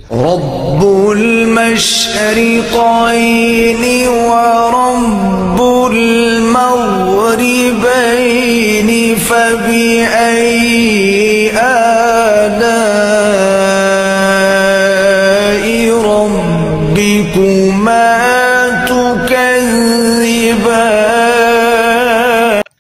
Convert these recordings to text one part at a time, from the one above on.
रब्बुल मशरिक़ैनि व रब्बुल मग़रिबैनि फ़बिअय्यि आलाइ रब्बिकुमा तुकज़्ज़िबान।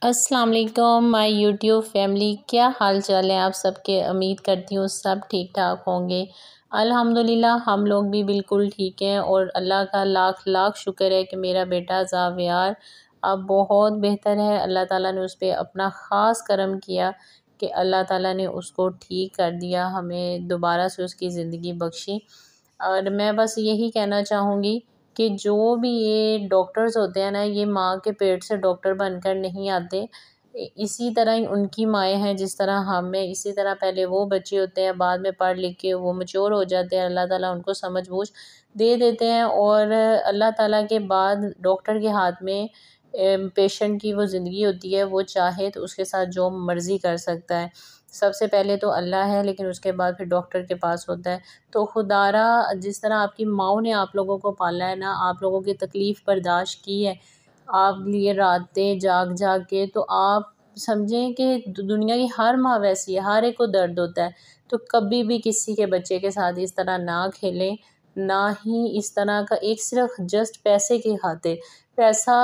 अस्सलाम वालेकुम माय यूट्यूब फैमिली, क्या हाल चाल है आप सबके। उम्मीद करती हूँ सब ठीक ठाक होंगे। अल्हम्दुलिल्लाह हम लोग भी बिल्कुल ठीक हैं और अल्लाह का लाख लाख शुक्र है कि मेरा बेटा ज़ावियार अब बहुत बेहतर है। अल्लाह ताला ने उस पर अपना ख़ास करम किया कि अल्लाह ताला ने उसको ठीक कर दिया, हमें दोबारा से उसकी ज़िंदगी बख्शी। और मैं बस यही कहना चाहूँगी कि जो भी ये डॉक्टर्स होते हैं ना, ये माँ के पेट से डॉक्टर बनकर नहीं आते। इसी तरह ही उनकी माएँ हैं, जिस तरह हम हैं, इसी तरह पहले वो बच्चे होते हैं, बाद में पढ़ लिख के वो मैच्योर हो जाते हैं। अल्लाह ताला उनको समझ बूझ दे देते हैं और अल्लाह ताला के बाद डॉक्टर के हाथ में पेशेंट की वो ज़िंदगी होती है। वो चाहे तो उसके साथ जो मर्ज़ी कर सकता है। सबसे पहले तो अल्लाह है, लेकिन उसके बाद फिर डॉक्टर के पास होता है। तो खुदारा जिस तरह आपकी माँओं ने आप लोगों को पाला है ना, आप लोगों की तकलीफ़ बर्दाश्त की है, आप लिए रातें जाग जाग के, तो आप समझें कि दुनिया की हर माँ वैसी है, हर एक को दर्द होता है। तो कभी भी किसी के बच्चे के साथ इस तरह ना खेलें, ना ही इस तरह का एक सिर्फ जस्ट पैसे के खातिर। पैसा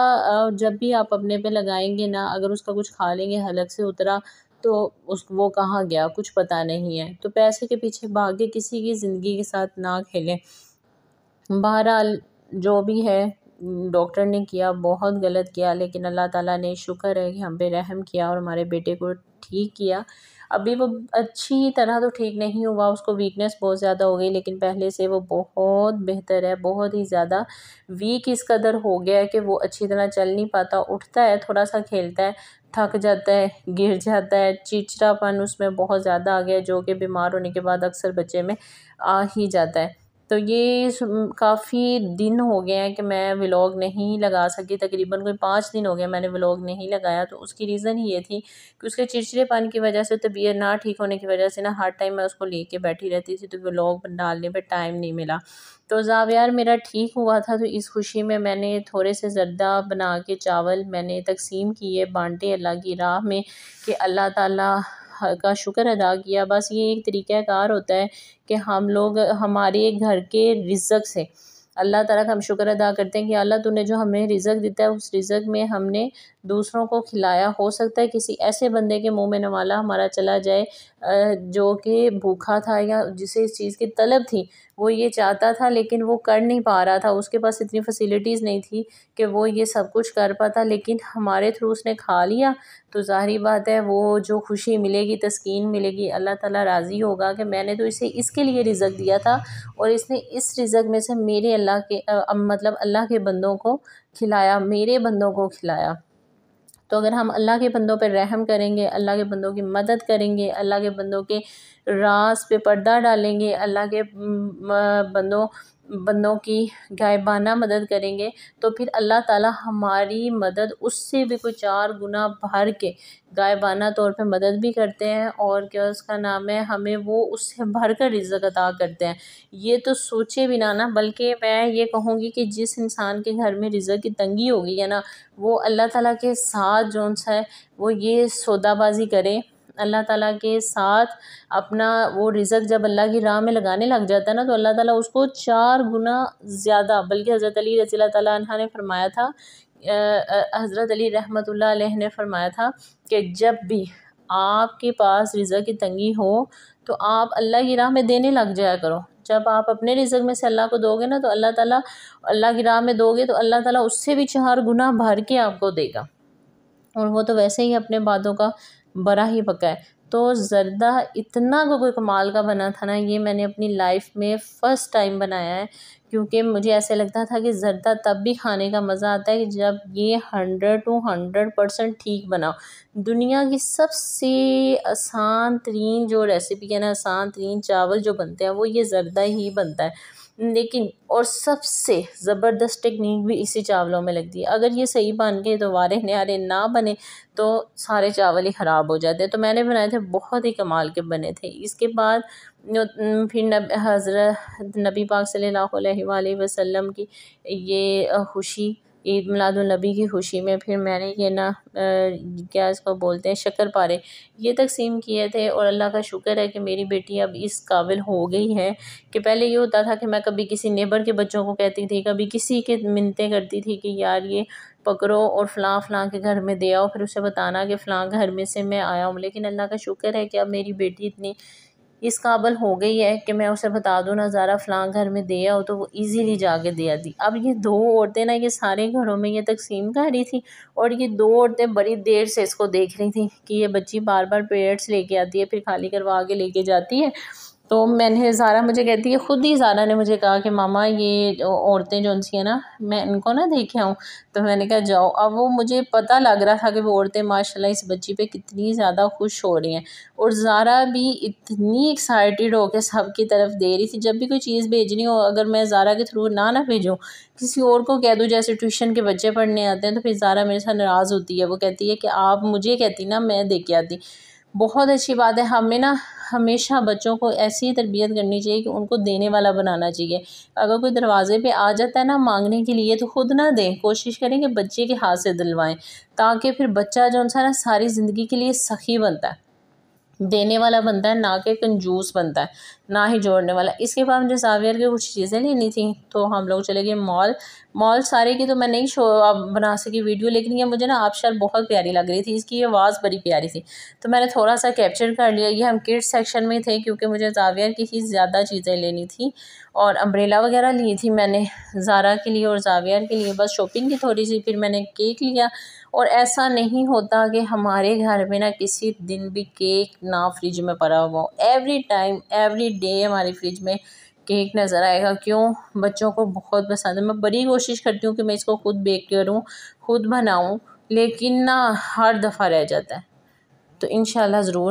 जब भी आप अपने पे लगाएंगे ना, अगर उसका कुछ खा लेंगे हलक से उतरा तो उस वो कहाँ गया कुछ पता नहीं है। तो पैसे के पीछे भाग के किसी की ज़िंदगी के साथ ना खेलें। बहरहाल जो भी है डॉक्टर ने किया बहुत गलत किया, लेकिन अल्लाह ताला ने शुक्र है कि हम पे रहम किया और हमारे बेटे को ठीक किया। अभी वो अच्छी तरह तो ठीक नहीं हुआ, उसको वीकनेस बहुत ज़्यादा हो गई, लेकिन पहले से वो बहुत बेहतर है। बहुत ही ज़्यादा वीक इस कदर हो गया है कि वो अच्छी तरह चल नहीं पाता, उठता है थोड़ा सा खेलता है, थक जाता है, गिर जाता है, चिड़चिड़ापन उसमें बहुत ज़्यादा आ गया है, जो कि बीमार होने के बाद अक्सर बच्चे में आ ही जाता है। तो ये काफ़ी दिन हो गए हैं कि मैं व्लॉग नहीं लगा सकी, तकरीबन कोई 5 दिन हो गए मैंने व्लॉग नहीं लगाया। तो उसकी रीज़न ही ये थी कि उसके चिड़चिड़ेपन की वजह से, तबीयत ना ठीक होने की वजह से ना, हर टाइम मैं उसको लेके बैठी रहती थी, तो व्लॉग डालने पे टाइम नहीं मिला। तो ज़ावियार मेरा ठीक हुआ था, तो इस खुशी में मैंने थोड़े से ज़र्दा बना के चावल मैंने तकसीम किए, बांटे अल्लाह की राह में, कि अल्लाह ताला का शुक्र अदा किया। बस ये एक तरीक़ाकार होता है कि हम लोग हमारे घर के रिज़्क़ से अल्लाह ताला का हम शुक्र अदा करते हैं कि अल्लाह तूने जो हमें रिज़्क़ देता है, उस रिज़्क़ में हमने दूसरों को खिलाया। हो सकता है किसी ऐसे बंदे के मुंह में नवाला हमारा चला जाए जो कि भूखा था या जिसे इस चीज़ की तलब थी, वो ये चाहता था लेकिन वो कर नहीं पा रहा था, उसके पास इतनी फैसिलिटीज़ नहीं थी कि वो ये सब कुछ कर पाता, लेकिन हमारे थ्रू उसने खा लिया। तो ज़ाहिर बात है वो जो खुशी मिलेगी, तस्कीन मिलेगी, अल्लाह ताला राज़ी होगा कि मैंने तो इसे इसके लिए रिज़्क़ दिया था और इसने इस रिज़्क़ में से मेरे अल्लाह के मतलब अल्लाह के बंदों को खिलाया, मेरे बंदों को खिलाया। तो अगर हम अल्लाह के बंदों पर रहम करेंगे, अल्लाह के बंदों की मदद करेंगे, अल्लाह के बंदों के राज पे पर्दा डालेंगे, अल्लाह के बंदों की गायबाना मदद करेंगे, तो फिर अल्लाह ताला हमारी मदद उससे भी कोई 4 गुना भर के गायबाना तौर पे मदद भी करते हैं, और क्या उसका नाम है, हमें वो उससे भर कर रिज़्क़ अता करते हैं। ये तो सोचे बिना ना, बल्कि मैं ये कहूँगी कि जिस इंसान के घर में रिज़्क़ की तंगी हो गई है ना, वो अल्लाह ताला के साथ जौन-सा है वो ये सौदाबाजी करे, अल्लाह ताला के साथ अपना वो रिज़्क़ जब अल्लाह की राह में लगाने लग जाता है ना, तो अल्लाह ताला उसको 4 गुना ज़्यादा, बल्कि हज़रत अली रज़ी अल्लाह ताला अन्हा ने फरमाया था, हज़रत अली रहमतुल्लाह अलैह ने फरमाया था कि जब भी आपके पास रिज़्क़ की तंगी हो तो आप अल्लाह की राह में देने लग जाया करो। जब आप अपने रिज़्क़ में से अल्लाह को दोगे ना, तो अल्लाह ताला अल्लाह की राह में दोगे तो अल्लाह ताला उससे भी 4 गुना भर के आपको देगा, और वो तो वैसे ही अपने बातों का बड़ा ही पक्का है। तो ज़र्दा इतना कोई कमाल का बना था ना, ये मैंने अपनी लाइफ में फ़र्स्ट टाइम बनाया है, क्योंकि मुझे ऐसे लगता था कि ज़र्दा तब भी खाने का मज़ा आता है कि जब ये 100 to 100% ठीक बना। दुनिया की सबसे आसान तरीन जो रेसिपी है ना, आसान तरीन चावल जो बनते हैं वो ये ज़र्दा ही बनता है, लेकिन और सबसे ज़बरदस्त टेक्निक भी इसी चावलों में लगती है। अगर ये सही बन के तो वारे न्यारे ना बने तो सारे चावल ही ख़राब हो जाते हैं। तो मैंने बनाए थे, बहुत ही कमाल के बने थे। इसके बाद फिर हज़रत नबी पाक सल्लल्लाहु अलैहि वसल्लम की ये खुशी, ईद मिलादुन्नबी की खुशी में फिर मैंने ये ना क्या इसको बोलते हैं शक्करपारे ये तकसीम किए थे। और अल्लाह का शुक्र है कि मेरी बेटी अब इस काबिल हो गई है कि पहले ये होता था कि मैं कभी किसी नेबर के बच्चों को कहती थी, कभी किसी के मिन्नतें करती थी कि यार ये पकड़ो और फ़लाँ फ़लाँ के घर में दे आओ, फिर उसे बताना कि फ़लाँ घर में से मैं आया हूँ। लेकिन अल्लाह का शुक्र है कि अब मेरी बेटी इतनी इस काबिल हो गई है कि मैं उसे बता दूँ ना ज़रा फ़लाँ घर में दे आओ तो वो इजीली जाके दे आती। अब ये दो औरतें ना ये सारे घरों में ये तकसीम कर रही थी और ये दो औरतें बड़ी देर से इसको देख रही थी कि ये बच्ची बार बार पीरियड्स लेके आती है, फिर खाली करवा के लेके जाती है। तो मैंने ज़ारा मुझे कहती है, ख़ुद ही ज़ारा ने मुझे कहा कि मामा ये औरतें जो सी हैं ना मैं इनको ना देखे आऊँ। तो मैंने कहा जाओ। अब वो मुझे पता लग रहा था कि वो औरतें माशाल्लाह इस बच्ची पे कितनी ज़्यादा खुश हो रही हैं और ज़ारा भी इतनी एक्साइटेड हो के सब की तरफ दे रही थी। जब भी कोई चीज़ भेजनी हो अगर मैं ज़ारा के थ्रू ना भेजूँ, किसी और को कह दूँ, जैसे ट्यूशन के बच्चे पढ़ने आते हैं तो फिर ज़ारा मेरे साथ नाराज़ होती है। वो कहती है कि आप मुझे कहती ना मैं दे के आती। बहुत अच्छी बात है। हमें ना हमेशा बच्चों को ऐसी ही तरबियत करनी चाहिए कि उनको देने वाला बनाना चाहिए। अगर कोई दरवाज़े पे आ जाता है ना मांगने के लिए तो खुद ना दें, कोशिश करें कि बच्चे के हाथ से दिलवाएं, ताकि फिर बच्चा जो सा ना सारी ज़िंदगी के लिए सखी बनता है, देने वाला बनता है, ना कि कंजूस बनता है, ना ही जोड़ने वाला। इसके बाद मुझे ज़ावियर की कुछ चीज़ें लेनी थी तो हम लोग चले गए मॉल सारे की तो मैं नहीं बना सकी वीडियो, लेकिन ये मुझे ना आबशार बहुत प्यारी लग रही थी, इसकी आवाज़ बड़ी प्यारी थी तो मैंने थोड़ा सा कैप्चर कर लिया। ये हम किड्स सेक्शन में थे क्योंकि मुझे ज़ावियर की ही ज़्यादा चीज़ें लेनी थी और अम्ब्रेला वगैरह ली थी मैंने ज़ारा के लिए और ज़ावियर के लिए, बस शॉपिंग की थोड़ी सी। फिर मैंने केक लिया और ऐसा नहीं होता कि हमारे घर में ना किसी दिन भी केक ना फ्रिज में पड़ा हुआ हो। एवरी टाइम एवरी डे हमारी फ्रिज में केक नज़र आएगा। क्यों? बच्चों को बहुत पसंद है। मैं बड़ी कोशिश करती हूँ कि मैं इसको खुद बेक करूँ, खुद बनाऊँ, लेकिन ना हर दफ़ा रह जाता है। तो इंशाल्लाह ज़रूर